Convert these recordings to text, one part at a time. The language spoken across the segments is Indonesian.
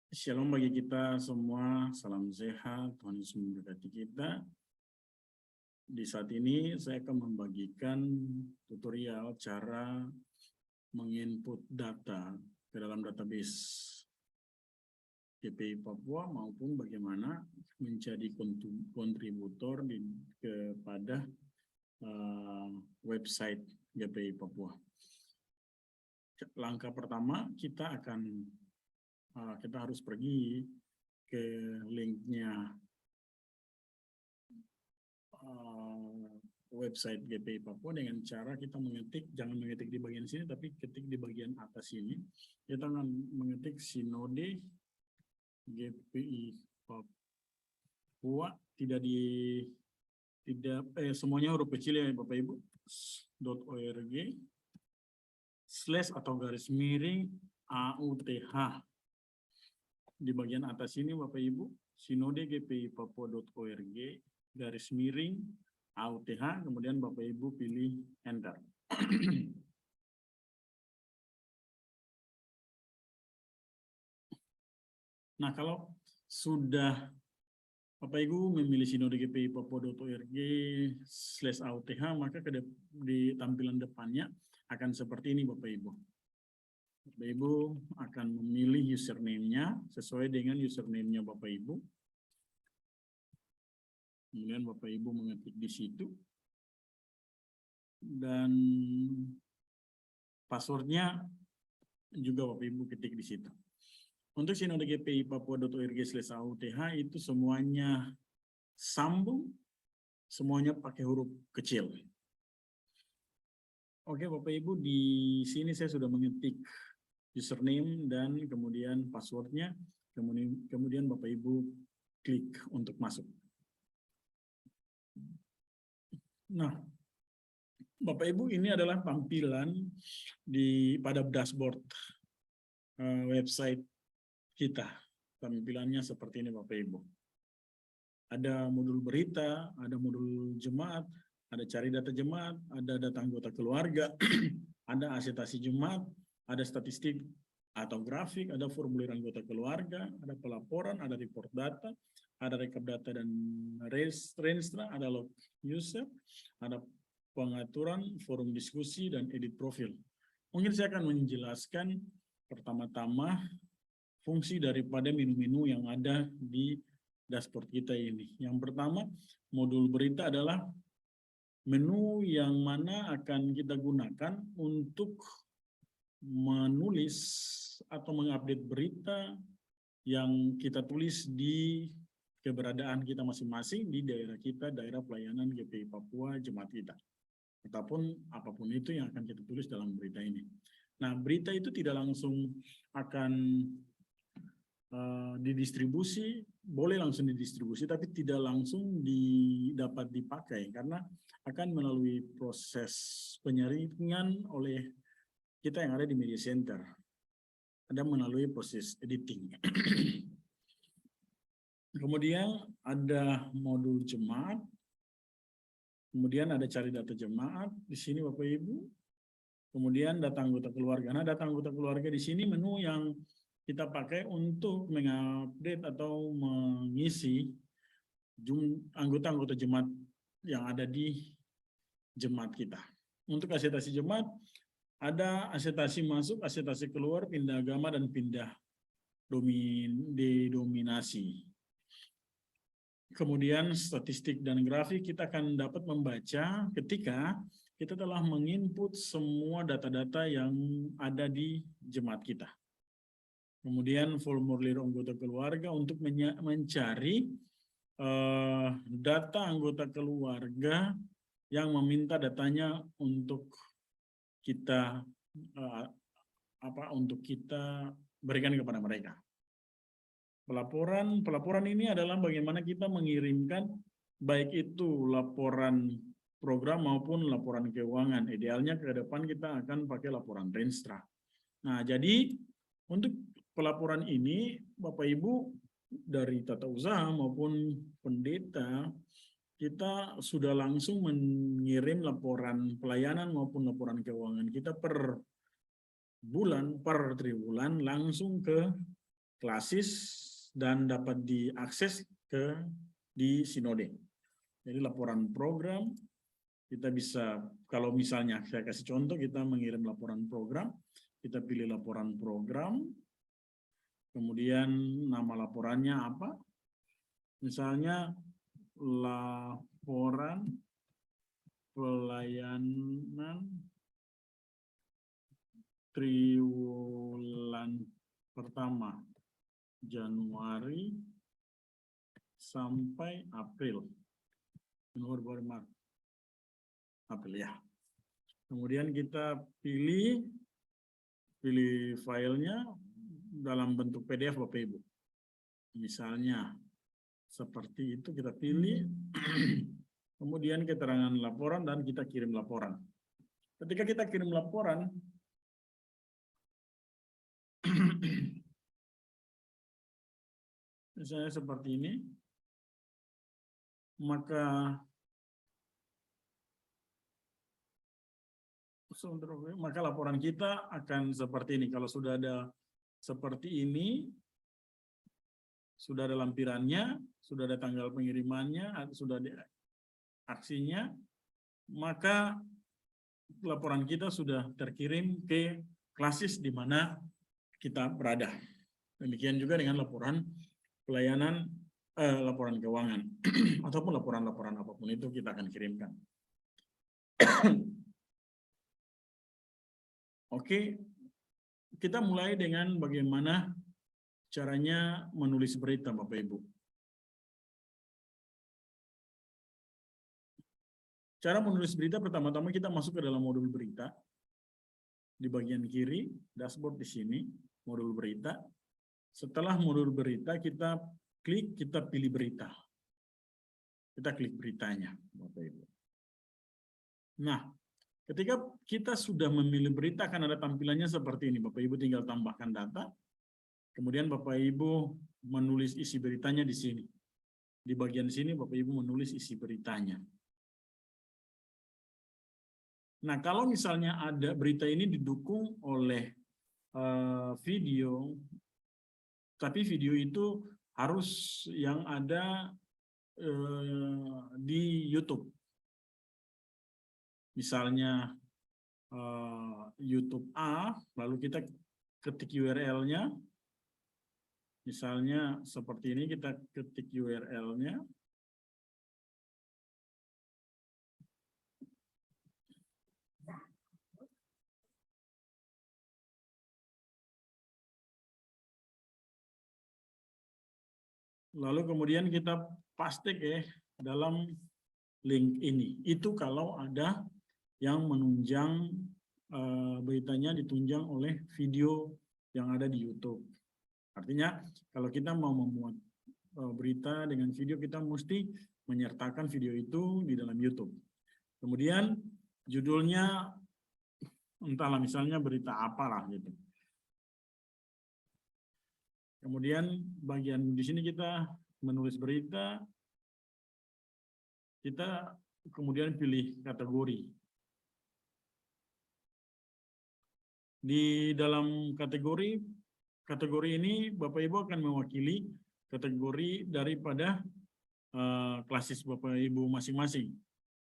Shalom bagi kita semua, salam sehat, Tuhan Yesus memberkati kita. Di saat ini saya akan membagikan tutorial cara menginput data ke dalam database GPI Papua maupun bagaimana menjadi kontributor kepada website GPI Papua. Langkah pertama kita harus pergi ke linknya website GPI Papua dengan cara kita mengetik, jangan mengetik di bagian sini, tapi ketik di bagian atas ini. Kita akan mengetik Sinode GPI Papua, semuanya huruf kecil ya Bapak Ibu, .org / atau garis miring AUTH. Di bagian atas ini Bapak Ibu, Sinode GPI Papua.org garis miring AUTH, kemudian Bapak Ibu pilih enter. Nah, kalau sudah Bapak Ibu memilih Sinode GPI Papua.org / AUTH, maka di tampilan depannya akan seperti ini Bapak Ibu. Bapak Ibu akan memilih username-nya sesuai dengan username-nya Bapak Ibu. Kemudian Bapak Ibu mengetik di situ. Dan password-nya juga Bapak Ibu ketik di situ. Untuk Sinode GPI Papua.org / AUTH itu semuanya sambung, semuanya pakai huruf kecil. Oke Bapak Ibu, di sini saya sudah mengetik username dan kemudian passwordnya, kemudian Bapak Ibu klik untuk masuk. Nah, Bapak Ibu, ini adalah tampilan pada dashboard website kita. Tampilannya seperti ini Bapak Ibu. Ada modul berita, ada modul jemaat, ada cari data jemaat, ada data anggota keluarga, ada asetasi jemaat, ada statistik atau grafik, ada formulir anggota keluarga, ada pelaporan, ada report data, ada rekap data dan renstra, ada log user, ada pengaturan, forum diskusi, dan edit profil. Mungkin saya akan menjelaskan pertama-tama fungsi daripada menu-menu yang ada di dashboard kita ini. Yang pertama, modul berita adalah menu yang mana akan kita gunakan untuk menulis atau mengupdate berita yang kita tulis di keberadaan kita masing-masing di daerah kita, daerah pelayanan GPI Papua Jemaat kita. Ataupun apapun itu yang akan kita tulis dalam berita ini. Nah, berita itu tidak langsung akan didistribusi, boleh langsung didistribusi, tapi tidak langsung dapat dipakai karena akan melalui proses penyaringan oleh kita yang ada di media center. Ada melalui proses editing. Kemudian ada modul jemaat. Kemudian ada cari data jemaat di sini Bapak Ibu. Kemudian data anggota keluarga. Nah, data anggota keluarga di sini menu yang kita pakai untuk mengupdate atau mengisi anggota-anggota jemaat yang ada di jemaat kita. Untuk asetasi jemaat, ada asetasi masuk, asetasi keluar, pindah agama, dan pindah denominasi. Kemudian statistik dan grafik kita akan dapat membaca ketika kita telah menginput semua data-data yang ada di jemaat kita. Kemudian formulir anggota keluarga untuk mencari data anggota keluarga yang meminta datanya untuk kita berikan kepada mereka. Pelaporan ini adalah bagaimana kita mengirimkan baik itu laporan program maupun laporan keuangan. Idealnya ke depan kita akan pakai laporan renstra. Nah, jadi untuk pelaporan ini Bapak Ibu dari tata usaha maupun pendeta kita sudah langsung mengirim laporan pelayanan maupun laporan keuangan kita per bulan, per triwulan langsung ke klasis dan dapat diakses di Sinode. Jadi laporan program, kita bisa, kalau misalnya saya kasih contoh, kita mengirim laporan program, kita pilih laporan program, kemudian nama laporannya apa, misalnya laporan pelayanan triwulan pertama Januari sampai April. Januari, Maret, April ya. Kemudian kita pilih filenya dalam bentuk PDF Bapak Ibu. Misalnya seperti itu kita pilih. Kemudian keterangan laporan dan kita kirim laporan. Ketika kita kirim laporan, misalnya seperti ini, maka laporan kita akan seperti ini. Kalau sudah ada seperti ini, sudah ada lampirannya, sudah ada tanggal pengirimannya, sudah ada aksinya, maka laporan kita sudah terkirim ke klasis di mana kita berada. Demikian juga dengan laporan pelayanan, laporan keuangan, ataupun laporan-laporan apapun itu kita akan kirimkan. Oke, kita mulai dengan bagaimana caranya menulis berita, Bapak Ibu. Cara menulis berita, pertama-tama kita masuk ke dalam modul berita. Di bagian kiri, dashboard di sini, modul berita. Setelah modul berita, kita klik, kita pilih berita. Kita klik beritanya, Bapak Ibu. Nah, ketika kita sudah memilih berita, akan ada tampilannya seperti ini. Bapak Ibu tinggal tambahkan data. Kemudian Bapak Ibu menulis isi beritanya di sini. Di bagian sini Bapak Ibu menulis isi beritanya. Nah, kalau misalnya ada berita ini didukung oleh video, tapi video itu harus yang ada di YouTube. Misalnya YouTube A, lalu kita ketik URL-nya. Misalnya seperti ini, kita ketik URL-nya. Lalu kemudian kita paste ke dalam link ini. Itu kalau ada yang menunjang beritanya ditunjang oleh video yang ada di YouTube. Artinya kalau kita mau membuat berita dengan video, kita mesti menyertakan video itu di dalam YouTube. Kemudian judulnya entahlah, misalnya berita apalah gitu. Kemudian bagian di sini kita menulis berita, kita kemudian pilih kategori. Di dalam kategori ini Bapak Ibu akan mewakili kategori daripada klasis Bapak Ibu masing-masing.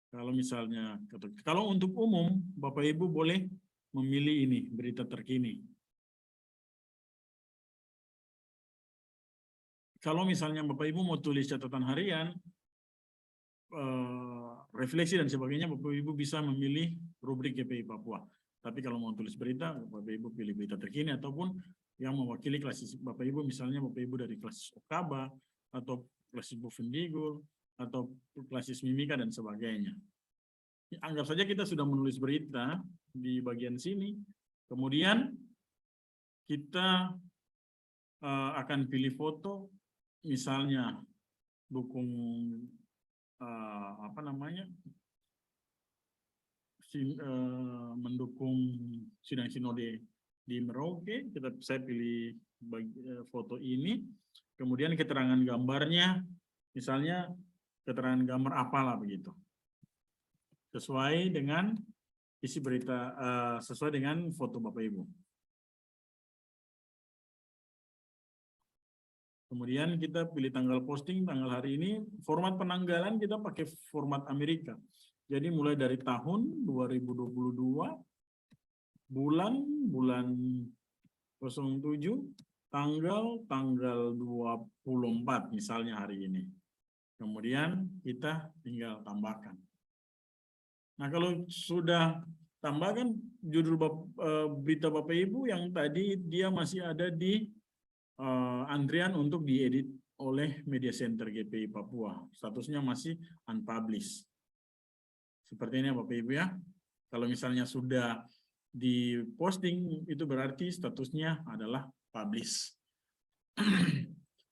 Kalau misalnya, kalau untuk umum Bapak Ibu boleh memilih ini, berita terkini. Kalau misalnya Bapak Ibu mau tulis catatan harian, refleksi dan sebagainya, Bapak Ibu bisa memilih rubrik GPI Papua. Tapi kalau mau tulis berita, Bapak Ibu pilih berita terkini, ataupun yang mewakili klasis Bapak Ibu, misalnya Bapak Ibu dari klasis Okaba, atau klasis Bovendigul, atau klasis Mimika dan sebagainya. Anggap saja kita sudah menulis berita di bagian sini, kemudian kita akan pilih foto. Misalnya dukung mendukung sidang sinode di Merauke, saya pilih foto ini, kemudian keterangan gambarnya, misalnya keterangan gambar apalah begitu, sesuai dengan isi berita, sesuai dengan foto Bapak Ibu. Kemudian kita pilih tanggal posting, tanggal hari ini. Format penanggalan kita pakai format Amerika. Jadi mulai dari tahun 2022, bulan 07, tanggal 24 misalnya hari ini. Kemudian kita tinggal tambahkan. Nah, kalau sudah tambahkan judul berita Bapak Ibu yang tadi dia masih ada di antrian untuk diedit oleh Media Center GPI Papua. Statusnya masih unpublished. Seperti ini Bapak Ibu ya. Kalau misalnya sudah diposting itu berarti statusnya adalah publish.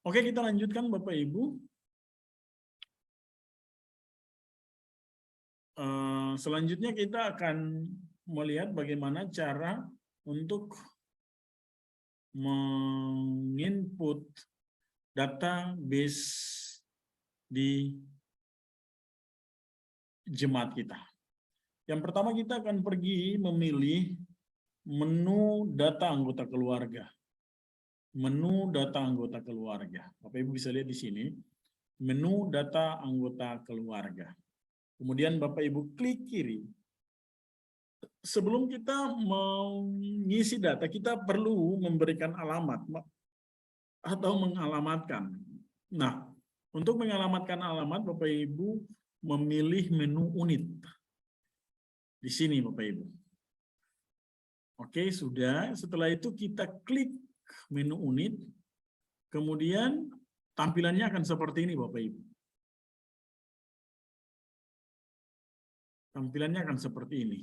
Oke, kita lanjutkan Bapak Ibu. Selanjutnya kita akan melihat bagaimana cara untuk menginput database di jemaat kita. Yang pertama kita akan pergi memilih menu data anggota keluarga. Menu data anggota keluarga. Bapak Ibu bisa lihat di sini. Menu data anggota keluarga. Kemudian Bapak Ibu klik kiri. Sebelum kita mengisi data, kita perlu memberikan alamat atau mengalamatkan. Nah, untuk mengalamatkan alamat, Bapak Ibu memilih menu unit. Di sini, Bapak Ibu. Oke, sudah. Setelah itu kita klik menu unit. Kemudian tampilannya akan seperti ini, Bapak Ibu. Tampilannya akan seperti ini.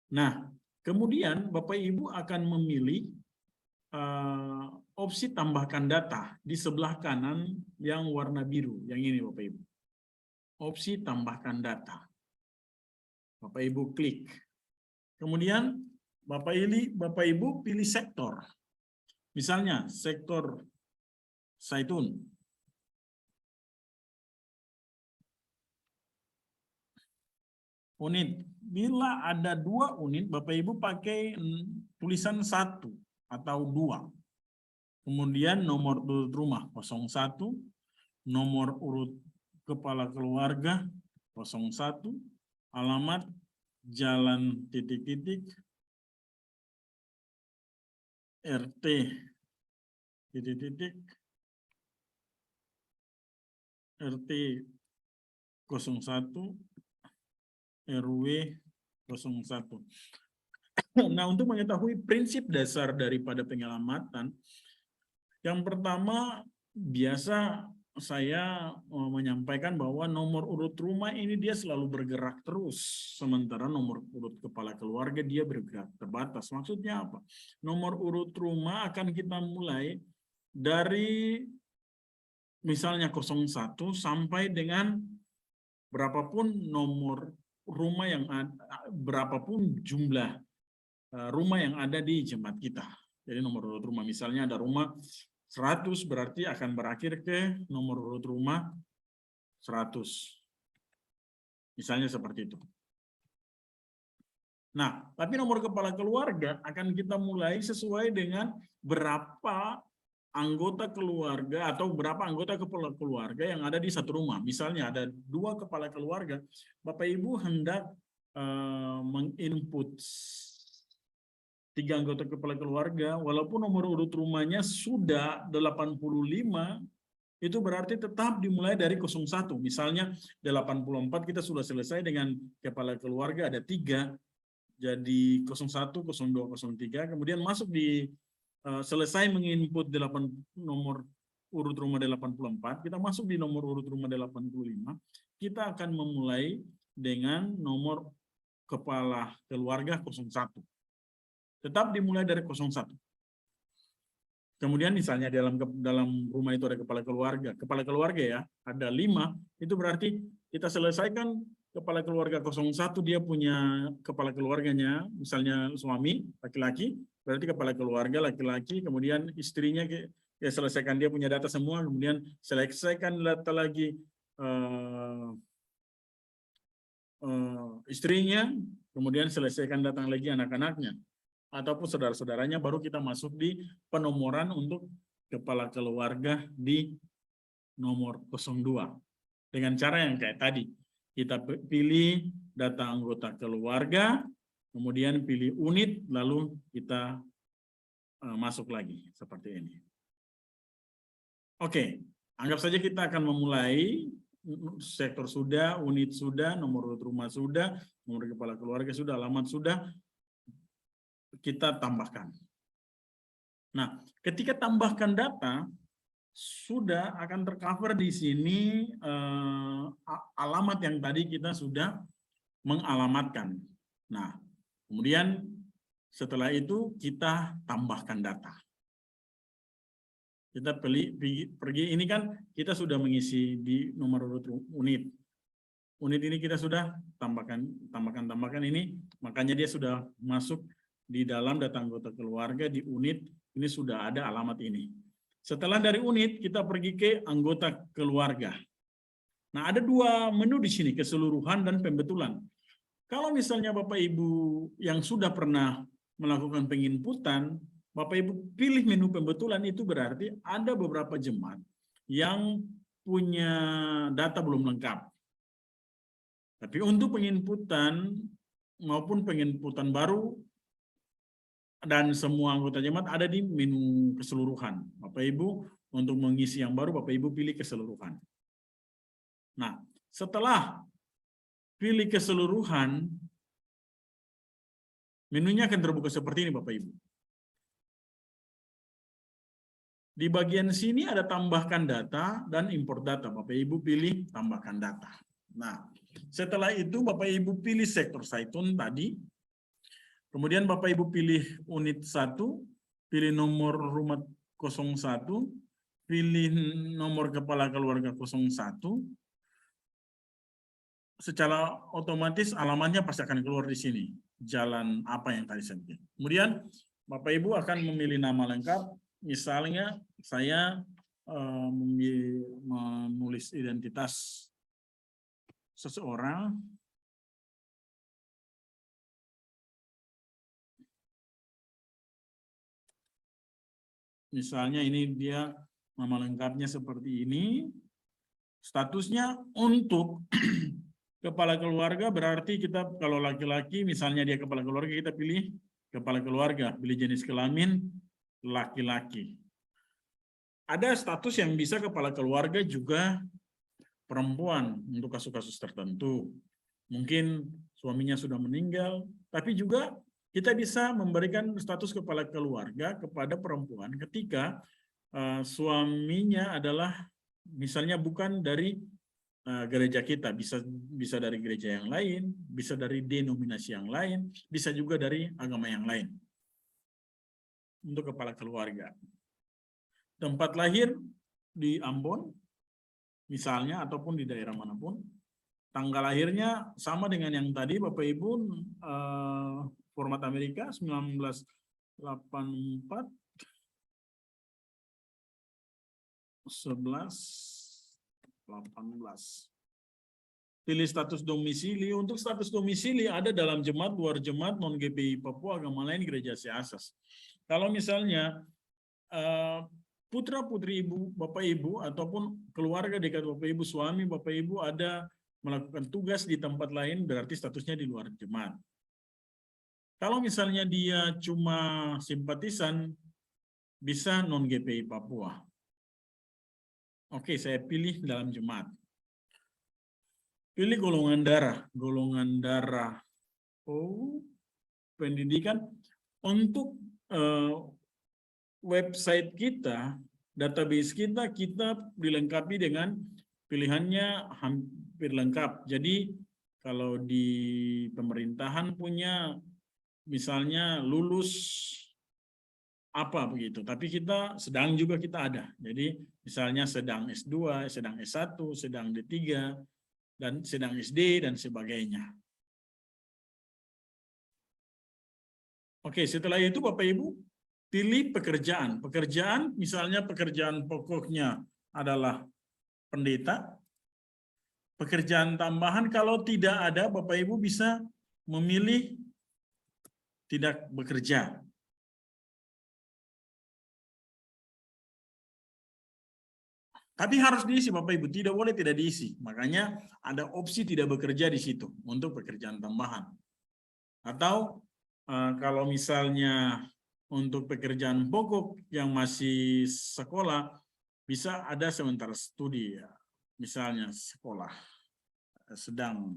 Nah, kemudian Bapak Ibu akan memilih opsi tambahkan data di sebelah kanan yang warna biru, yang ini Bapak Ibu. Opsi tambahkan data. Bapak Ibu klik. Kemudian Bapak Ibu pilih sektor. Misalnya sektor Zaitun. Unit. Bila ada 2 unit, Bapak Ibu pakai tulisan 1 atau 2. Kemudian nomor urut rumah 01, nomor urut kepala keluarga 01, alamat Jalan titik-titik RT titik-titik RT 01 RW 01. Nah, untuk mengetahui prinsip dasar daripada penyelamatan, yang pertama biasa saya menyampaikan bahwa nomor urut rumah ini dia selalu bergerak terus, sementara nomor urut kepala keluarga dia bergerak terbatas. Maksudnya apa? Nomor urut rumah akan kita mulai dari misalnya 01 sampai dengan berapapun nomor rumah yang ada, berapapun jumlah rumah yang ada di jemaat kita. Jadi nomor urut rumah, misalnya ada rumah 100 berarti akan berakhir ke nomor urut rumah 100. Misalnya seperti itu. Nah, tapi nomor kepala keluarga akan kita mulai sesuai dengan berapa anggota keluarga atau berapa anggota kepala keluarga yang ada di satu rumah. Misalnya ada 2 kepala keluarga, Bapak Ibu hendak menginput 3 anggota kepala keluarga, walaupun nomor urut rumahnya sudah 85, itu berarti tetap dimulai dari 01. Misalnya 84 kita sudah selesai dengan kepala keluarga ada 3, jadi 01, 02, 03, kemudian masuk di selesai menginput nomor urut rumah 84, kita masuk di nomor urut rumah 85, kita akan memulai dengan nomor kepala keluarga 01. Tetap dimulai dari 01. Kemudian misalnya dalam rumah itu ada kepala keluarga ya, ada 5, itu berarti kita selesaikan kepala keluarga 01, dia punya kepala keluarganya, misalnya suami, laki-laki, berarti kepala keluarga laki-laki, kemudian istrinya, ya selesaikan dia punya data semua, kemudian selesaikan data lagi istrinya, kemudian selesaikan datang lagi anak-anaknya, ataupun saudara-saudaranya, baru kita masuk di penomoran untuk kepala keluarga di nomor 02. Dengan cara yang kayak tadi. Kita pilih data anggota keluarga, kemudian pilih unit, lalu kita masuk lagi seperti ini. Oke, anggap saja kita akan memulai. Sektor sudah, unit sudah, nomor urut rumah sudah, nomor kepala keluarga sudah, alamat sudah, kita tambahkan. Nah, ketika tambahkan data, sudah akan tercover di sini alamat yang tadi kita sudah mengalamatkan. Nah, kemudian setelah itu kita tambahkan data. Kita pergi, ini kan kita sudah mengisi di nomor urut unit. Unit ini kita sudah tambahkan ini, makanya dia sudah masuk di dalam data anggota keluarga di unit, ini sudah ada alamat ini. Setelah dari unit, kita pergi ke anggota keluarga. Nah, ada dua menu di sini, keseluruhan dan pembetulan. Kalau misalnya Bapak Ibu yang sudah pernah melakukan penginputan, Bapak Ibu pilih menu pembetulan, itu berarti ada beberapa jemaat yang punya data belum lengkap. Tapi untuk penginputan maupun penginputan baru dan semua anggota jemaat ada di menu keseluruhan. Bapak Ibu untuk mengisi yang baru, Bapak Ibu pilih keseluruhan. Nah, setelah pilih keseluruhan, menunya akan terbuka seperti ini Bapak Ibu. Di bagian sini ada tambahkan data dan import data. Bapak Ibu pilih tambahkan data. Nah, setelah itu Bapak Ibu pilih sektor Zaitun tadi. Kemudian Bapak Ibu pilih unit 1, pilih nomor rumah 01, pilih nomor kepala keluarga 01. Secara otomatis alamatnya pasti akan keluar di sini. Jalan apa yang tadi saya bilang. Kemudian Bapak Ibu akan memilih nama lengkap. Misalnya saya menulis identitas seseorang. Misalnya ini dia nama lengkapnya seperti ini. Statusnya untuk kepala keluarga berarti kita kalau laki-laki misalnya dia kepala keluarga kita pilih kepala keluarga, pilih jenis kelamin laki-laki. Ada status yang bisa kepala keluarga juga perempuan untuk kasus-kasus tertentu. Mungkin suaminya sudah meninggal, tapi juga kita bisa memberikan status kepala keluarga kepada perempuan ketika suaminya adalah misalnya bukan dari gereja kita, bisa dari gereja yang lain, bisa dari denominasi yang lain, bisa juga dari agama yang lain. Untuk kepala keluarga. Tempat lahir di Ambon, misalnya, ataupun di daerah manapun. Tanggal lahirnya sama dengan yang tadi, Bapak Ibu, format Amerika, 1984, 11/18. Pilih status domisili. Untuk status domisili ada dalam jemaat, luar jemaat, non-GPI Papua, agama lain, gereja Asas. Kalau misalnya putra-putri ibu, Bapak Ibu, ataupun keluarga dekat Bapak Ibu, suami Bapak Ibu ada melakukan tugas di tempat lain, berarti statusnya di luar jemaat. Kalau misalnya dia cuma simpatisan, bisa non-GPI Papua. Oke, saya pilih dalam jemaat. Pilih golongan darah. Golongan darah. Oh, pendidikan. Untuk website kita, database kita dilengkapi dengan pilihannya hampir lengkap. Jadi kalau di pemerintahan punya misalnya lulus apa begitu, tapi kita sedang juga kita ada. Jadi misalnya sedang S2, sedang S1, sedang D3, dan sedang SD dan sebagainya. Oke, setelah itu Bapak Ibu pilih pekerjaan. Pekerjaan, misalnya pekerjaan pokoknya adalah pendeta. Pekerjaan tambahan kalau tidak ada, Bapak Ibu bisa memilih tidak bekerja. Tapi harus diisi Bapak Ibu, tidak boleh tidak diisi. Makanya ada opsi tidak bekerja di situ untuk pekerjaan tambahan. Atau kalau misalnya untuk pekerjaan pokok yang masih sekolah, bisa ada sementara studi ya. Misalnya sekolah sedang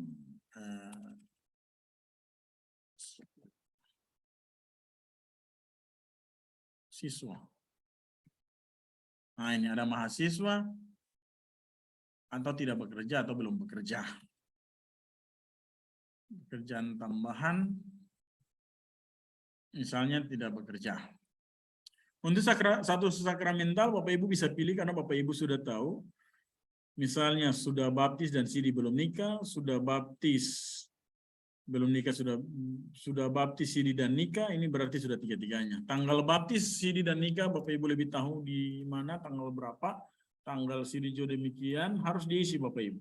siswa. Nah ini ada mahasiswa atau tidak bekerja atau belum bekerja. Pekerjaan tambahan misalnya tidak bekerja. Untuk satu sakramental Bapak Ibu bisa pilih karena Bapak Ibu sudah tahu. Misalnya sudah baptis dan Sidi belum nikah, sudah baptis belum nikah, sudah baptis Sidi dan nikah, ini berarti sudah tiga-tiganya. Tanggal baptis Sidi dan nikah Bapak Ibu lebih tahu di mana, tanggal berapa, tanggal Sidi juga demikian, harus diisi Bapak Ibu.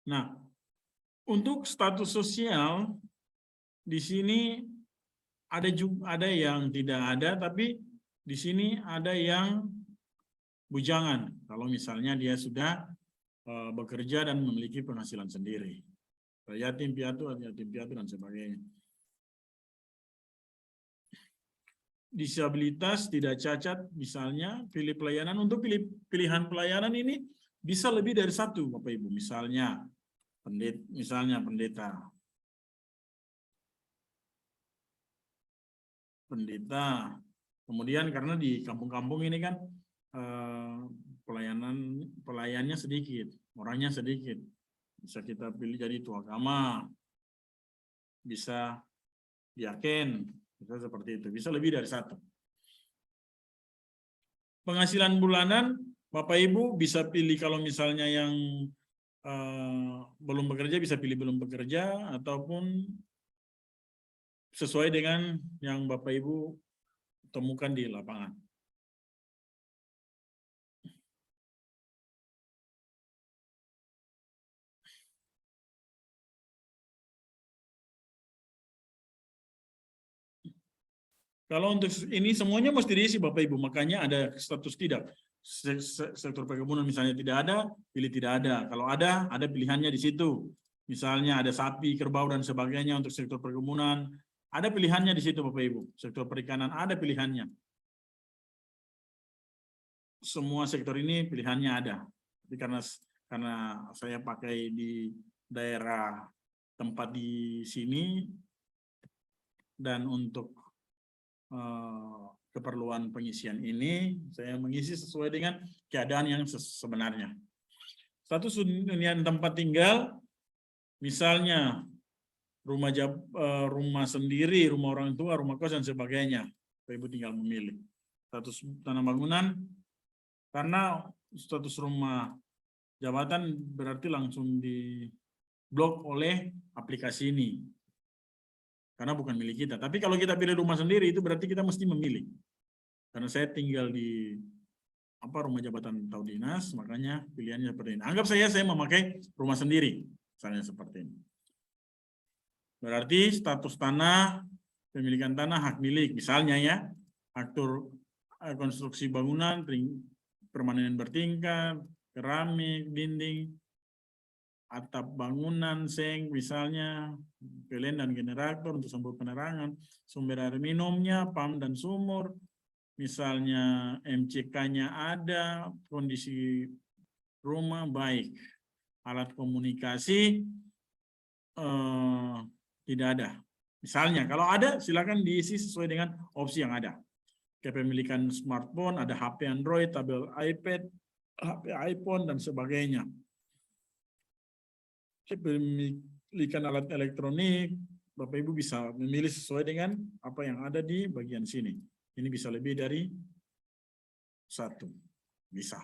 Nah, untuk status sosial di sini ada yang tidak ada, tapi di sini ada yang bujangan. Kalau misalnya dia sudah bekerja dan memiliki penghasilan sendiri, yatim piatu dan sebagainya. Disabilitas tidak cacat, misalnya pilih pelayanan. Untuk pilihan pelayanan ini bisa lebih dari satu, Bapak Ibu. Misalnya pendeta. Kemudian karena di kampung-kampung ini kan pelayannya sedikit, orangnya sedikit. Bisa kita pilih jadi tua agama, bisa diaken, bisa seperti itu. Bisa lebih dari satu. Penghasilan bulanan, Bapak Ibu bisa pilih kalau misalnya yang belum bekerja bisa pilih belum bekerja, ataupun sesuai dengan yang Bapak Ibu temukan di lapangan. Kalau untuk ini semuanya mesti diisi Bapak Ibu, makanya ada status tidak. Sektor perkebunan misalnya tidak ada, pilih tidak ada. Kalau ada pilihannya di situ. Misalnya ada sapi, kerbau, dan sebagainya untuk sektor perkebunan, ada pilihannya di situ Bapak Ibu. Sektor perikanan ada pilihannya. Semua sektor ini pilihannya ada. Tapi karena saya pakai di daerah tempat di sini, dan untuk keperluan pengisian ini, saya mengisi sesuai dengan keadaan yang sebenarnya. Status hunian tempat tinggal, misalnya rumah sendiri, rumah orang tua, rumah kos, dan sebagainya. Ibu tinggal memilih. Status tanah bangunan, karena status rumah jabatan berarti langsung diblok oleh aplikasi ini. Karena bukan milik kita. Tapi kalau kita pilih rumah sendiri, itu berarti kita mesti memilih. Karena saya tinggal di rumah jabatan atau dinas, makanya pilihannya seperti ini. Anggap saya memakai rumah sendiri, misalnya seperti ini. Berarti status tanah, pemilikan tanah, hak milik, misalnya ya, aktur konstruksi bangunan, permanen bertingkat, keramik, dinding, atap bangunan, seng, misalnya, PLN dan generator untuk sumber penerangan, sumber air minumnya, PAM dan sumur, misalnya MCK-nya ada, kondisi rumah baik, alat komunikasi tidak ada. Misalnya, kalau ada silakan diisi sesuai dengan opsi yang ada. Kepemilikan smartphone, ada HP Android, tablet iPad, HP iPhone, dan sebagainya. Kepemilikan alat elektronik, Bapak Ibu bisa memilih sesuai dengan apa yang ada di bagian sini. Ini bisa lebih dari satu, bisa.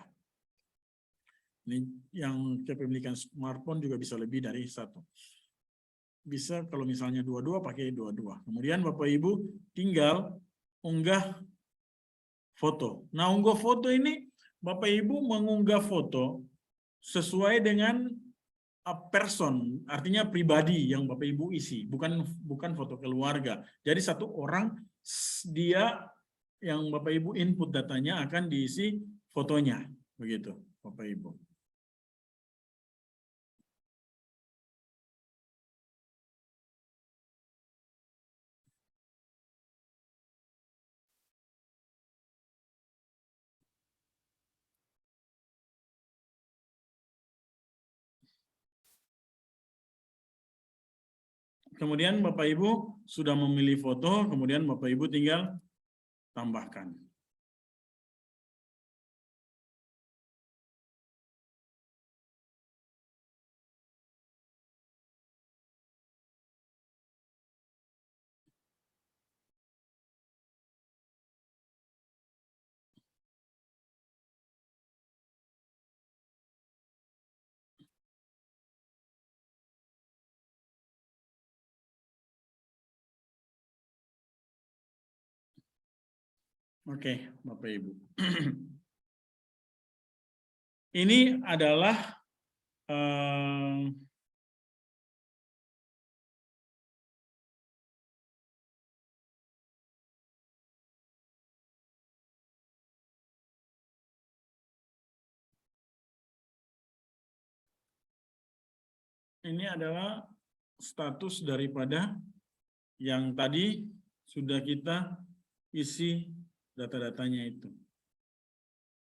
Ini yang kepemilikan smartphone juga bisa lebih dari satu. Bisa kalau misalnya dua-dua pakai dua-dua. Kemudian Bapak Ibu tinggal unggah foto. Nah, unggah foto ini Bapak Ibu mengunggah foto sesuai dengan person, artinya pribadi yang Bapak Ibu isi, bukan foto keluarga. Jadi satu orang dia yang Bapak Ibu input datanya akan diisi fotonya, begitu Bapak Ibu. Kemudian Bapak Ibu sudah memilih foto, kemudian Bapak Ibu tinggal tambahkan. Oke, Bapak Ibu. Ini adalah status daripada yang tadi sudah kita isi data-datanya itu.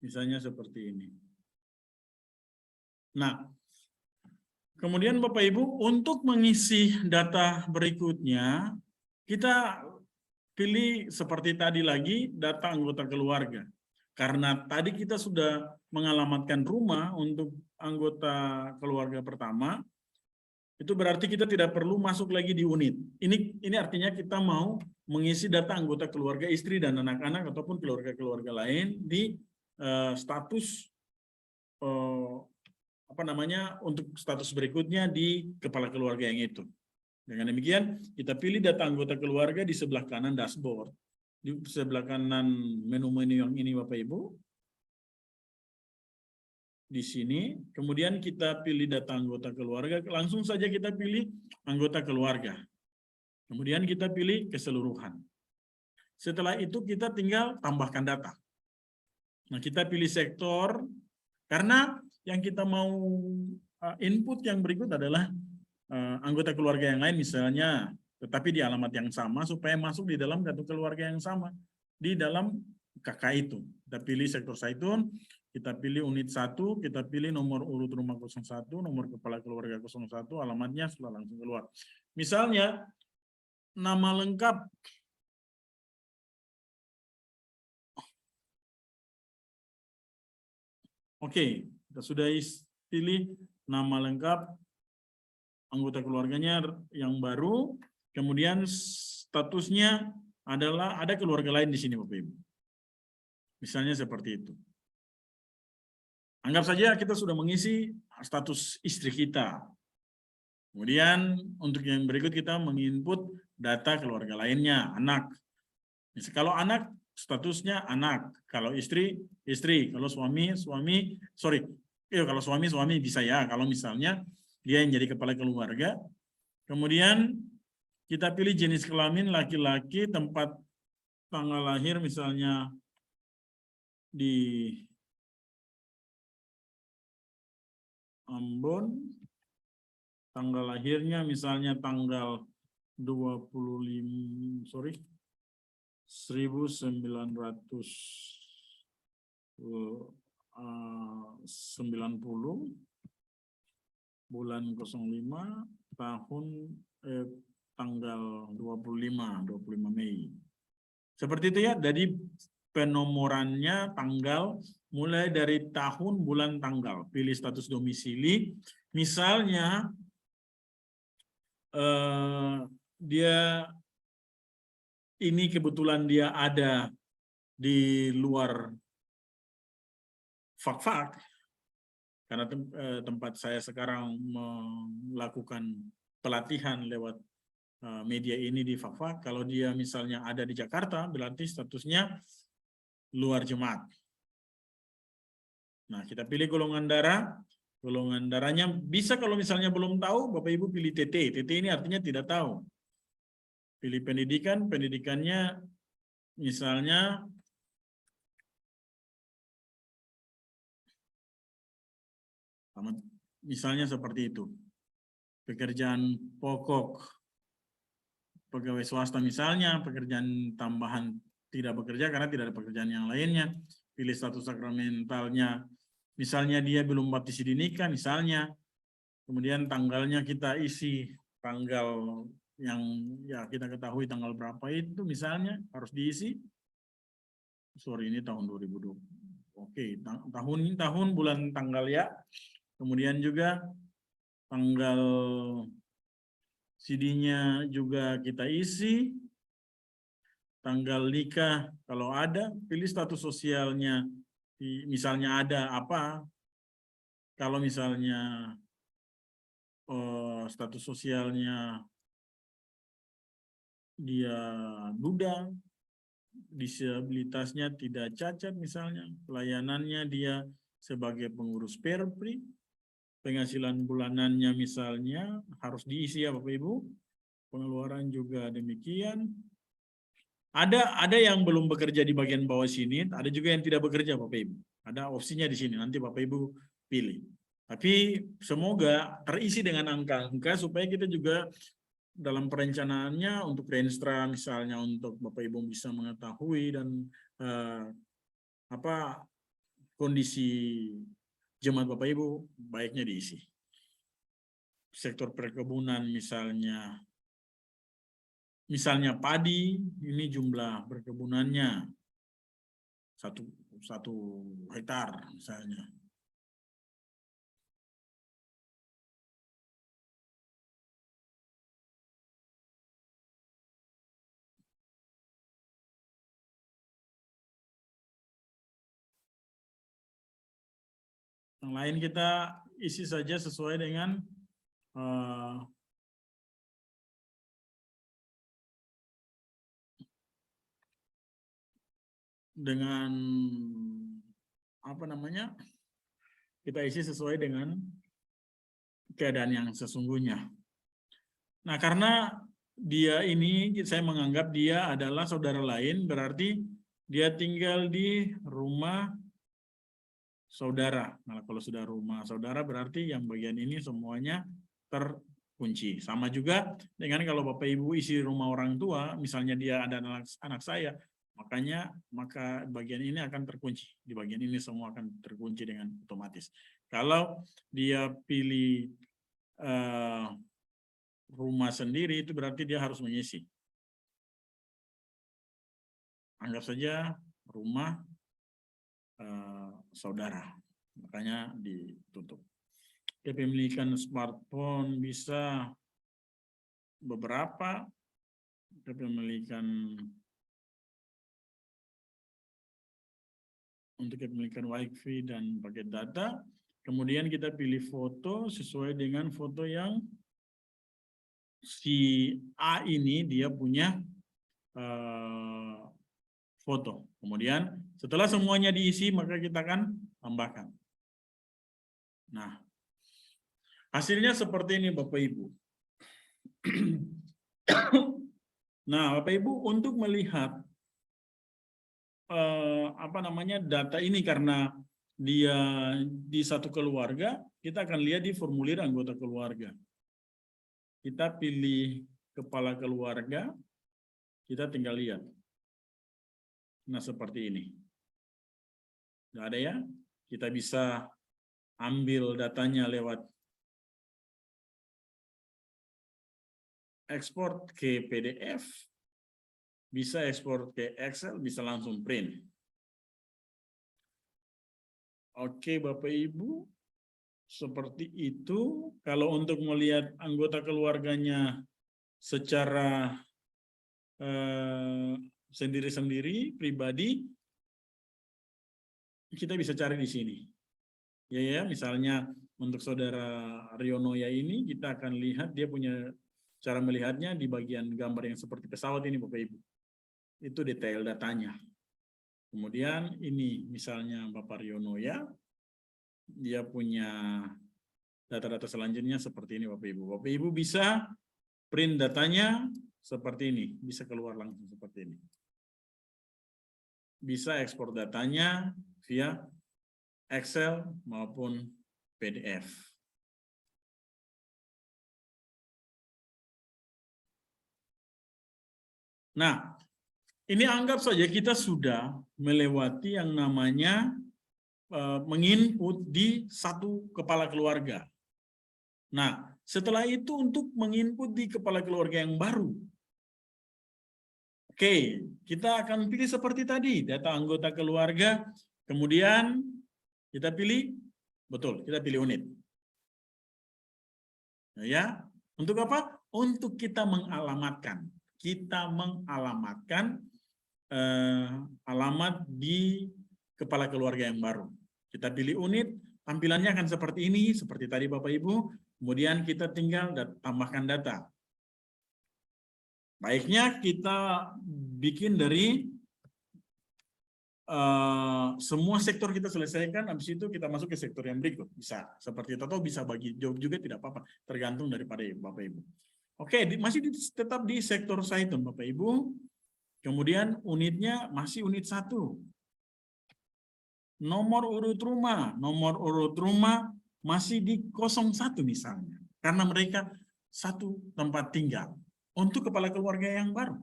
Misalnya seperti ini. Nah, kemudian Bapak Ibu, untuk mengisi data berikutnya, kita pilih seperti tadi lagi, data anggota keluarga. Karena tadi kita sudah mengalamatkan rumah untuk anggota keluarga pertama, itu berarti kita tidak perlu masuk lagi di unit. Ini artinya kita mau mengisi data anggota keluarga istri dan anak-anak ataupun keluarga-keluarga lain di status untuk status berikutnya di kepala keluarga yang itu. Dengan demikian kita pilih data anggota keluarga di sebelah kanan dashboard, di sebelah kanan menu-menu yang ini Bapak Ibu. Di sini, kemudian kita pilih data anggota keluarga, langsung saja kita pilih anggota keluarga. Kemudian kita pilih keseluruhan. Setelah itu kita tinggal tambahkan data. Nah, kita pilih sektor, karena yang kita mau input yang berikut adalah anggota keluarga yang lain misalnya, tetapi di alamat yang sama supaya masuk di dalam kartu keluarga yang sama, di dalam KK itu. Kita pilih sektor Zaitun, kita pilih unit 1, kita pilih nomor urut rumah 01, nomor kepala keluarga 01, alamatnya sudah langsung keluar. Misalnya, nama lengkap. Oke, kita sudah pilih nama lengkap anggota keluarganya yang baru, kemudian statusnya adalah ada keluarga lain di sini Bapak Ibu. Misalnya seperti itu. Anggap saja kita sudah mengisi status istri kita. Kemudian untuk yang berikut kita menginput data keluarga lainnya, anak. Kalau anak statusnya anak, kalau istri kalau suami kalau suami bisa ya, kalau misalnya dia yang jadi kepala keluarga. Kemudian kita pilih jenis kelamin laki-laki, tempat tanggal lahir misalnya di Ambon, tanggal lahirnya misalnya tanggal 1990, bulan 05 tahun tanggal 25 Mei. Seperti itu ya, jadi penomorannya tanggal mulai dari tahun, bulan, tanggal. Pilih status domisili. Misalnya dia ini kebetulan dia ada di luar Fak-Fak, karena tempat saya sekarang melakukan pelatihan lewat media ini di Fakfak. Kalau dia misalnya ada di Jakarta, berarti statusnya luar jemaat. Nah, kita pilih golongan darah. Golongan darahnya bisa kalau misalnya belum tahu, Bapak Ibu pilih TT. TT ini artinya tidak tahu. Pilih pendidikan, pendidikannya misalnya seperti itu. Pekerjaan pokok pegawai swasta misalnya, pekerjaan tambahan tidak bekerja karena tidak ada pekerjaan yang lainnya. Pilih status sakramentalnya, misalnya dia belum baptis di nikah misalnya. Kemudian tanggalnya kita isi tanggal yang ya kita ketahui tanggal berapa itu misalnya harus diisi. Sorry, ini tahun 2020. Oke, tahun bulan tanggal ya. Kemudian juga tanggal CD-nya juga kita isi. Tanggal nikah kalau ada, pilih status sosialnya. Misalnya ada apa? Kalau misalnya status sosialnya dia duda, disabilitasnya tidak cacat misalnya, pelayanannya dia sebagai pengurus Perpri, penghasilan bulanannya misalnya harus diisi ya Bapak Ibu, pengeluaran juga demikian. Ada yang belum bekerja di bagian bawah sini, ada juga yang tidak bekerja Bapak Ibu. Ada opsinya di sini, nanti Bapak Ibu pilih. Tapi semoga terisi dengan angka-angka supaya kita juga dalam perencanaannya untuk renstra misalnya untuk Bapak Ibu bisa mengetahui dan kondisi jemaat Bapak Ibu baiknya diisi. Sektor perkebunan misalnya padi, ini jumlah perkebunannya 1 hektar misalnya. Yang lain kita isi saja sesuai dengan kita isi sesuai dengan keadaan yang sesungguhnya. Nah, karena dia ini saya menganggap dia adalah saudara lain, berarti dia tinggal di rumah saudara. Nah, kalau sudah rumah saudara berarti yang bagian ini semuanya terkunci. Sama juga dengan kalau Bapak Ibu isi rumah orang tua, misalnya dia ada anak saya, maka bagian ini akan terkunci. Di bagian ini semua akan terkunci dengan otomatis. Kalau dia pilih rumah sendiri, itu berarti dia harus mengisi. Anggap saja rumah saudara, makanya ditutup. Kepemilikan smartphone bisa beberapa, untuk kepemilikan wifi dan paket data. Kemudian kita pilih foto sesuai dengan foto yang si A ini dia punya foto. Kemudian setelah semuanya diisi maka kita akan tambahkan. Nah, hasilnya seperti ini Bapak Ibu. Nah, Bapak Ibu untuk melihat data ini karena dia di satu keluarga, kita akan lihat di formulir anggota keluarga. Kita pilih kepala keluarga, kita tinggal lihat. Nah, seperti ini. Nggak ada ya? Kita bisa ambil datanya lewat ekspor ke PDF, bisa ekspor ke Excel, bisa langsung print. Oke, Bapak Ibu, seperti itu. Kalau untuk melihat anggota keluarganya secara sendiri-sendiri, pribadi, kita bisa cari di sini. Ya, misalnya untuk saudara Rionoya ini, kita akan lihat dia punya Cara melihatnya di bagian gambar yang seperti pesawat ini Bapak Ibu. Itu detail datanya. Kemudian ini misalnya Bapak Riono ya, dia punya data-data selanjutnya seperti ini Bapak Ibu. Bapak Ibu bisa print datanya seperti ini, bisa keluar langsung seperti ini. Bisa ekspor datanya via Excel maupun PDF. Nah, ini anggap saja kita sudah melewati yang namanya menginput di satu kepala keluarga. Nah, setelah itu untuk menginput di kepala keluarga yang baru. Oke, kita akan pilih seperti tadi, data anggota keluarga, kemudian kita pilih, betul, kita pilih unit. Ya, untuk apa? Untuk kita mengalamatkan. Kita mengalamatkan alamat di kepala keluarga yang baru. Kita pilih unit, tampilannya akan seperti ini, seperti tadi Bapak Ibu, kemudian kita tinggal tambahkan data. Baiknya kita bikin dari semua sektor kita selesaikan, habis itu kita masuk ke sektor yang berikut. Bisa seperti itu, atau bisa bagi jawab juga tidak apa-apa, tergantung daripada Bapak Ibu. Oke, masih tetap di sektor Saitun Bapak Ibu. Kemudian unitnya masih unit 1. Nomor urut rumah masih di 01 misalnya. Karena mereka satu tempat tinggal. Untuk kepala keluarga yang baru.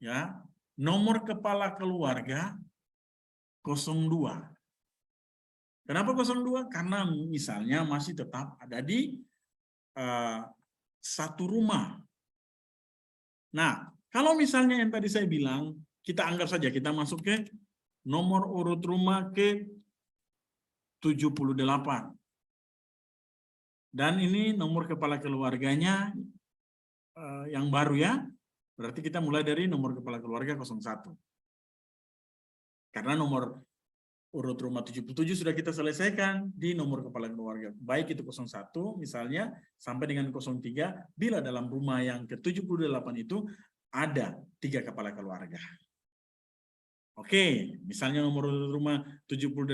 Ya, nomor kepala keluarga 02. Kenapa 02? Karena misalnya masih tetap ada di satu rumah. Nah, kalau misalnya yang tadi saya bilang, kita anggap saja kita masuk ke nomor urut rumah ke 78. Dan ini nomor kepala keluarganya yang baru ya. Berarti kita mulai dari nomor kepala keluarga 01. Karena nomor urut rumah 77 sudah kita selesaikan di nomor kepala keluarga. Baik itu 01 misalnya sampai dengan 03 bila dalam rumah yang ke-78 itu ada 3 kepala keluarga. Oke, misalnya nomor urut rumah 78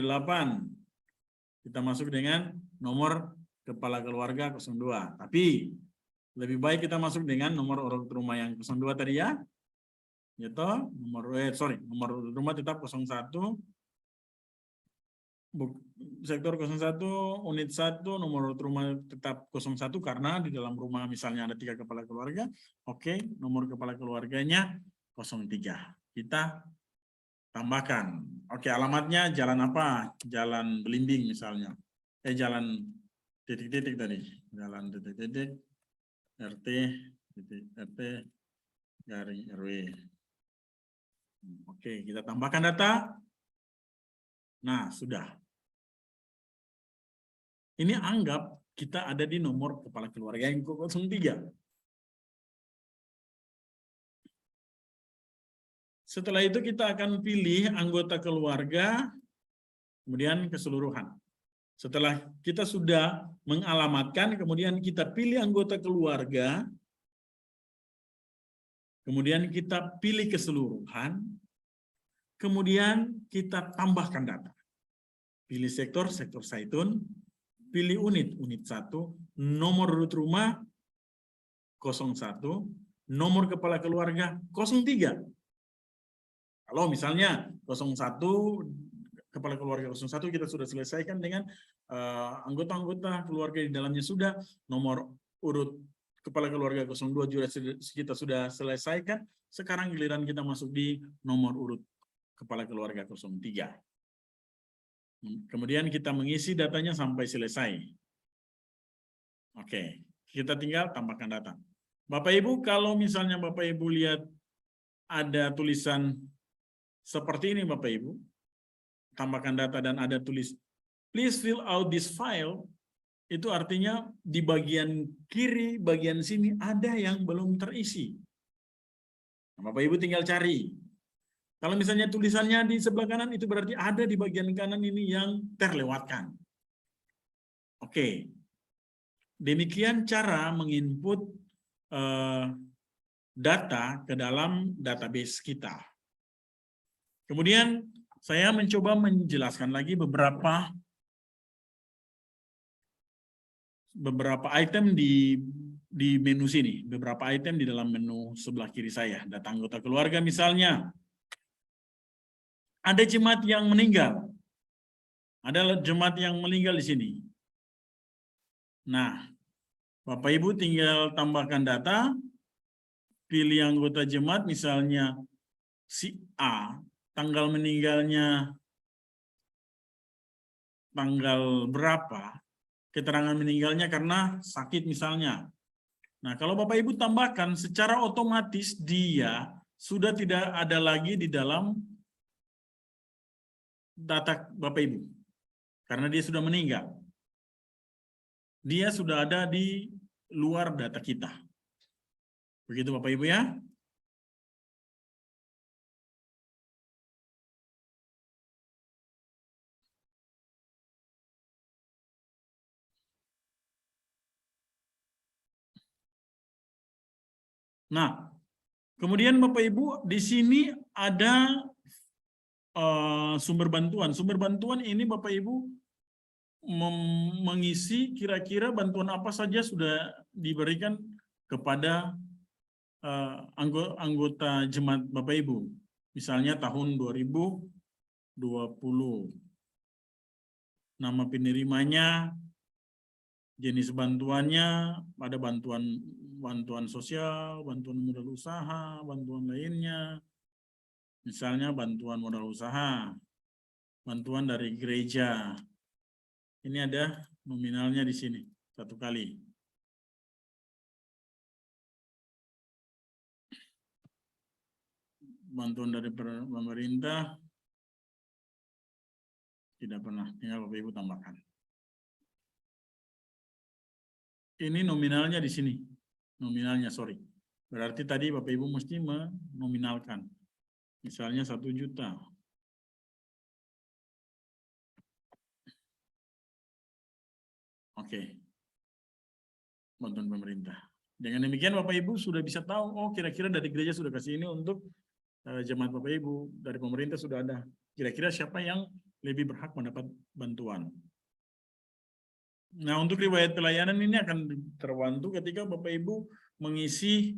kita masuk dengan nomor kepala keluarga 02. Tapi lebih baik kita masuk dengan nomor urut rumah yang 02 tadi ya. Yaitu nomor urut rumah tetap 01. Sektor 01, unit 1, nomor rumah tetap 01 karena di dalam rumah misalnya ada 3 kepala keluarga. Oke, nomor kepala keluarganya 03. Kita tambahkan. Oke, alamatnya jalan apa? Jalan Belimbing misalnya. Jalan titik-titik tadi. Jalan titik-titik RT, titik RT, garing RW. Oke, kita tambahkan data. Nah, sudah. Ini anggap kita ada di nomor kepala keluarga yang 03. Setelah itu kita akan pilih anggota keluarga, kemudian keseluruhan. Setelah kita sudah mengalamatkan, kemudian kita pilih anggota keluarga, kemudian kita pilih keseluruhan, kemudian kita tambahkan data. Pilih sektor Saitun, pilih unit 1, nomor urut rumah 01, nomor kepala keluarga 03. Kalau misalnya 01, kepala keluarga 01 kita sudah selesaikan dengan anggota-anggota keluarga di dalamnya sudah, nomor urut kepala keluarga 02 juga kita sudah selesaikan, sekarang giliran kita masuk di nomor urut kepala keluarga 03. Kemudian kita mengisi datanya sampai selesai. Oke, kita tinggal tambahkan data. Bapak Ibu, kalau misalnya Bapak Ibu lihat ada tulisan seperti ini Bapak Ibu, tambahkan data dan ada tulis, please fill out this file, itu artinya di bagian kiri, bagian sini ada yang belum terisi. Bapak Ibu tinggal cari. Kalau misalnya tulisannya di sebelah kanan, itu berarti ada di bagian kanan ini yang terlewatkan. Oke. Demikian cara menginput data ke dalam database kita. Kemudian saya mencoba menjelaskan lagi beberapa item di menu sini, beberapa item di dalam menu sebelah kiri saya. Data anggota keluarga misalnya, ada jemaat yang meninggal. Ada jemaat yang meninggal di sini. Nah, Bapak Ibu tinggal tambahkan data, pilih anggota jemaat, misalnya si A, tanggal meninggalnya tanggal berapa, keterangan meninggalnya karena sakit misalnya. Nah, kalau Bapak Ibu tambahkan, secara otomatis dia sudah tidak ada lagi di dalam data Bapak Ibu. Karena dia sudah meninggal. Dia sudah ada di luar data kita. Begitu Bapak Ibu ya. Nah, kemudian Bapak Ibu di sini ada sumber bantuan. Sumber bantuan ini Bapak Ibu mengisi kira-kira bantuan apa saja sudah diberikan kepada anggota jemaat Bapak Ibu. Misalnya tahun 2020. Nama penerimanya, jenis bantuannya, ada bantuan sosial, bantuan modal usaha, bantuan lainnya. Misalnya bantuan modal usaha, bantuan dari gereja. Ini ada nominalnya di sini, 1 kali. Bantuan dari pemerintah, tidak pernah, tinggal Bapak Ibu tambahkan. Ini nominalnya di sini, nominalnya, sorry. Berarti tadi Bapak Ibu mesti menominalkan. Misalnya 1 juta. Oke. Bantuan pemerintah. Dengan demikian Bapak Ibu sudah bisa tahu, oh kira-kira dari gereja sudah kasih ini untuk jemaat Bapak Ibu, dari pemerintah sudah ada. Kira-kira siapa yang lebih berhak mendapat bantuan. Nah, untuk riwayat pelayanan ini akan terbantu ketika Bapak Ibu mengisi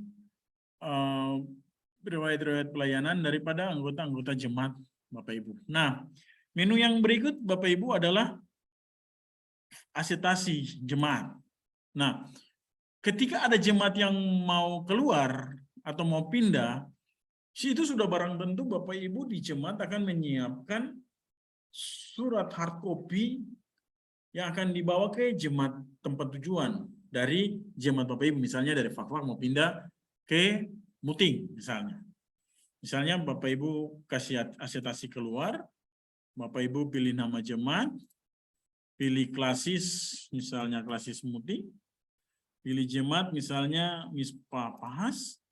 riwayat-riwayat pelayanan daripada anggota-anggota jemaat Bapak Ibu. Nah, menu yang berikut Bapak Ibu adalah asetasi jemaat. Nah, ketika ada jemaat yang mau keluar atau mau pindah, itu sudah barang tentu Bapak Ibu di jemaat akan menyiapkan surat hard copy yang akan dibawa ke jemaat tempat tujuan dari jemaat Bapak Ibu. Misalnya dari Fakfak mau pindah ke Muting misalnya. Misalnya Bapak Ibu kasih asetasi keluar, Bapak Ibu pilih nama jemaat, pilih klasis, misalnya klasis Muting, pilih jemaat misalnya Mispa Pahas,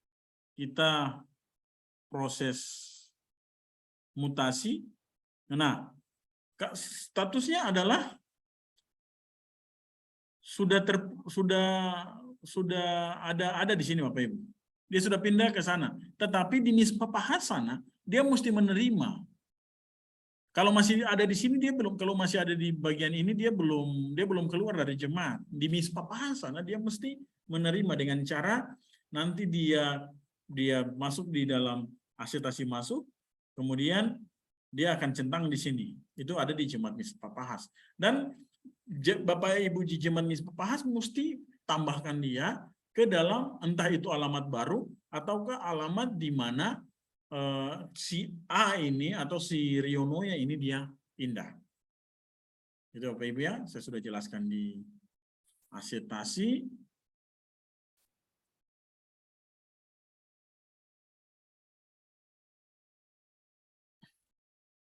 kita proses mutasi. Nah, statusnya adalah sudah ada di sini Bapak Ibu. Dia sudah pindah ke sana. Tetapi di Mispa Pahas sana dia mesti menerima. Kalau masih ada di sini dia belum, kalau masih ada di bagian ini dia belum keluar dari jemaat. Di Mispa Pahas sana dia mesti menerima dengan cara nanti dia masuk di dalam asetasi masuk, kemudian dia akan centang di sini. Itu ada di jemaat Mispa Pahas. Dan Bapak Ibu di jemaat Mispa Pahas mesti tambahkan dia ke dalam entah itu alamat baru ataukah alamat di mana si A ini atau si Rionoya ini dia pindah. Itu Bapak Ibu ya, saya sudah jelaskan di asetasi.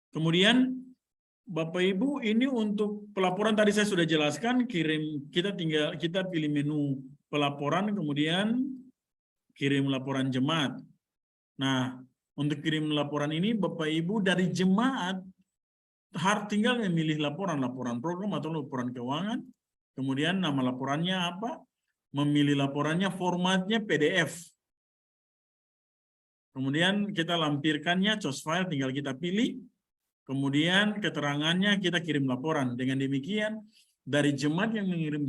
Kemudian Bapak Ibu ini untuk pelaporan tadi saya sudah jelaskan, kita pilih menu pelaporan kemudian kirim laporan jemaat. Nah, untuk kirim laporan ini Bapak Ibu dari jemaat tinggal memilih laporan program atau laporan keuangan, kemudian nama laporannya apa, memilih laporannya, formatnya PDF. Kemudian kita lampirkannya, choose file, tinggal kita pilih. Kemudian keterangannya kita kirim laporan. Dengan demikian, dari jemaat yang mengirim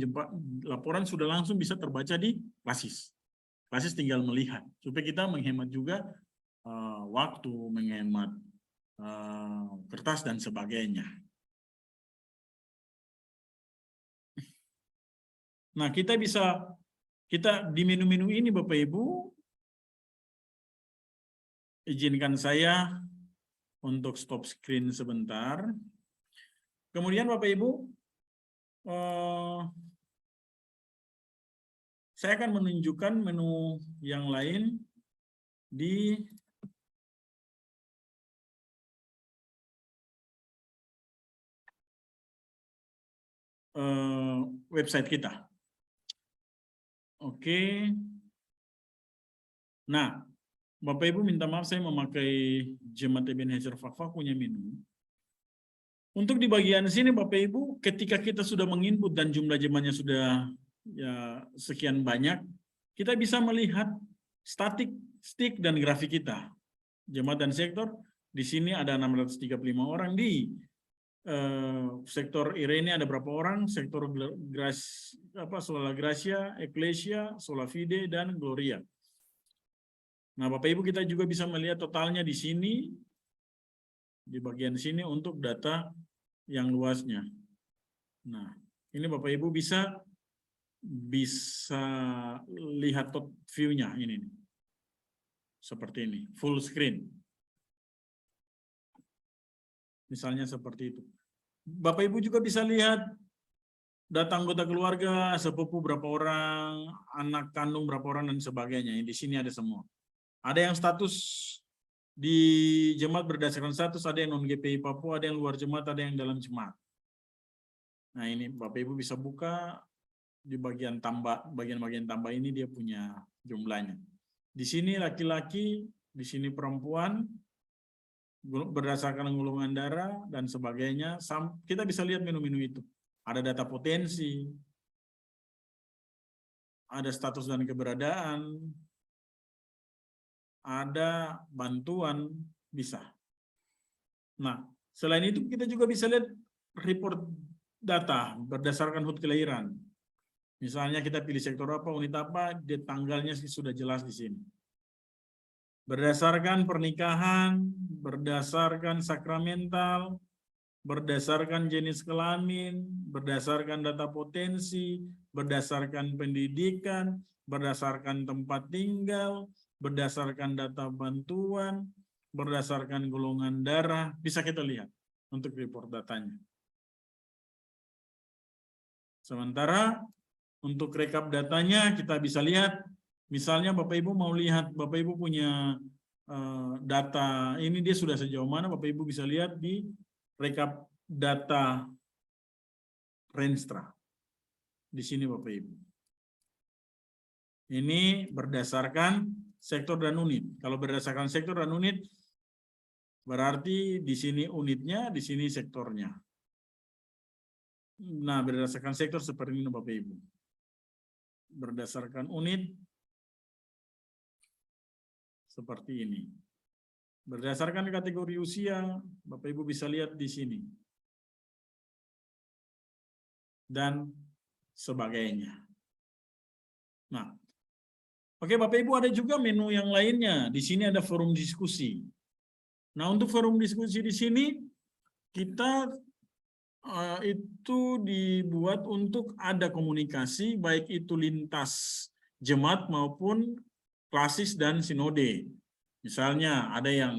laporan sudah langsung bisa terbaca di Klasis. Klasis tinggal melihat. Supaya kita menghemat juga waktu, menghemat kertas, dan sebagainya. Nah, kita di menu-menu ini Bapak Ibu, izinkan saya untuk stop screen sebentar. Kemudian Bapak Ibu, saya akan menunjukkan menu yang lain di website kita. Oke. Nah, Bapak Ibu minta maaf saya memakai Jemaat Ebenezer Fak-Fak punya menu. Untuk di bagian sini Bapak Ibu, ketika kita sudah menginput dan jumlah jemaatnya sudah ya sekian banyak, kita bisa melihat statik, stick, dan grafik kita. Jemaat dan sektor, di sini ada 635 orang, di sektor Irene ada berapa orang, sektor Sola Gracia, Ecclesia, Sola Fide, dan Gloria. Nah, Bapak Ibu kita juga bisa melihat totalnya di sini, di bagian sini untuk data yang luasnya. Nah, ini Bapak Ibu bisa lihat top view-nya ini. Seperti ini, full screen. Misalnya seperti itu. Bapak Ibu juga bisa lihat data anggota keluarga, sepupu berapa orang, anak kandung berapa orang, dan sebagainya. Di sini ada semua. Ada yang status di jemaat berdasarkan status, ada yang non-GPI Papua, ada yang luar jemaat, ada yang dalam jemaat. Nah, ini Bapak Ibu bisa buka di bagian tambah, bagian-bagian tambah ini dia punya jumlahnya. Di sini laki-laki, di sini perempuan, berdasarkan golongan darah dan sebagainya. Kita bisa lihat menu-menu itu. Ada data potensi, ada status dan keberadaan, ada bantuan, bisa. Nah, selain itu kita juga bisa lihat report data berdasarkan HUT kelahiran. Misalnya kita pilih sektor apa, unit apa, tanggalnya sudah jelas di sini. Berdasarkan pernikahan, berdasarkan sakramental, berdasarkan jenis kelamin, berdasarkan data potensi, berdasarkan pendidikan, berdasarkan tempat tinggal, berdasarkan data bantuan, berdasarkan golongan darah, bisa kita lihat untuk report datanya. Sementara untuk rekap datanya kita bisa lihat, misalnya Bapak Ibu mau lihat, Bapak Ibu punya data ini dia sudah sejauh mana, Bapak Ibu bisa lihat di rekap data Renstra. Di sini Bapak Ibu. Ini berdasarkan sektor dan unit. Kalau berdasarkan sektor dan unit, berarti di sini unitnya, di sini sektornya. Nah, berdasarkan sektor seperti ini Bapak Ibu. Berdasarkan unit, seperti ini. Berdasarkan kategori usia, Bapak Ibu bisa lihat di sini. Dan sebagainya. Nah, oke Bapak Ibu, ada juga menu yang lainnya. Di sini ada forum diskusi. Nah, untuk forum diskusi di sini kita itu dibuat untuk ada komunikasi baik itu lintas jemaat maupun klasis dan sinode. Misalnya ada yang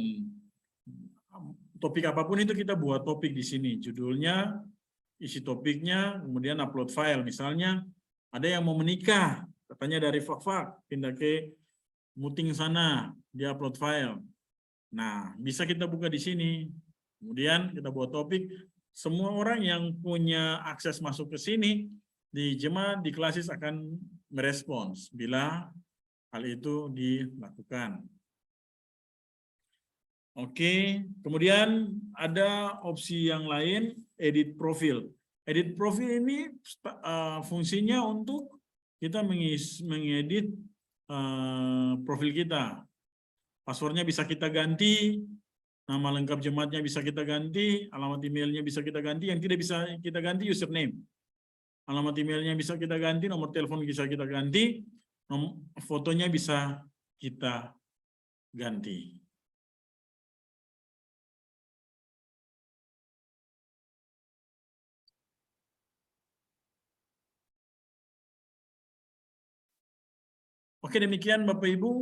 topik apapun itu kita buat topik di sini. Judulnya, isi topiknya, kemudian upload file. Misalnya ada yang mau menikah, katanya dari Fak-Fak, pindah ke Muting sana, dia upload file. Nah, bisa kita buka di sini. Kemudian kita buat topik, semua orang yang punya akses masuk ke sini, di jemaat, di klasis akan merespons bila hal itu dilakukan. Oke, kemudian ada opsi yang lain, edit profil. Edit profil ini fungsinya untuk kita mengedit profil kita. Passwordnya bisa kita ganti, nama lengkap jemaatnya bisa kita ganti, alamat emailnya bisa kita ganti, yang tidak bisa kita ganti username. Alamat emailnya bisa kita ganti, nomor telepon bisa kita ganti, fotonya bisa kita ganti. Oke, demikian Bapak Ibu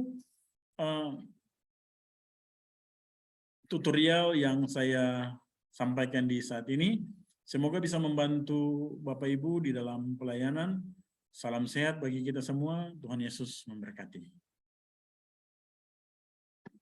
tutorial yang saya sampaikan di saat ini. Semoga bisa membantu Bapak Ibu di dalam pelayanan. Salam sehat bagi kita semua. Tuhan Yesus memberkati.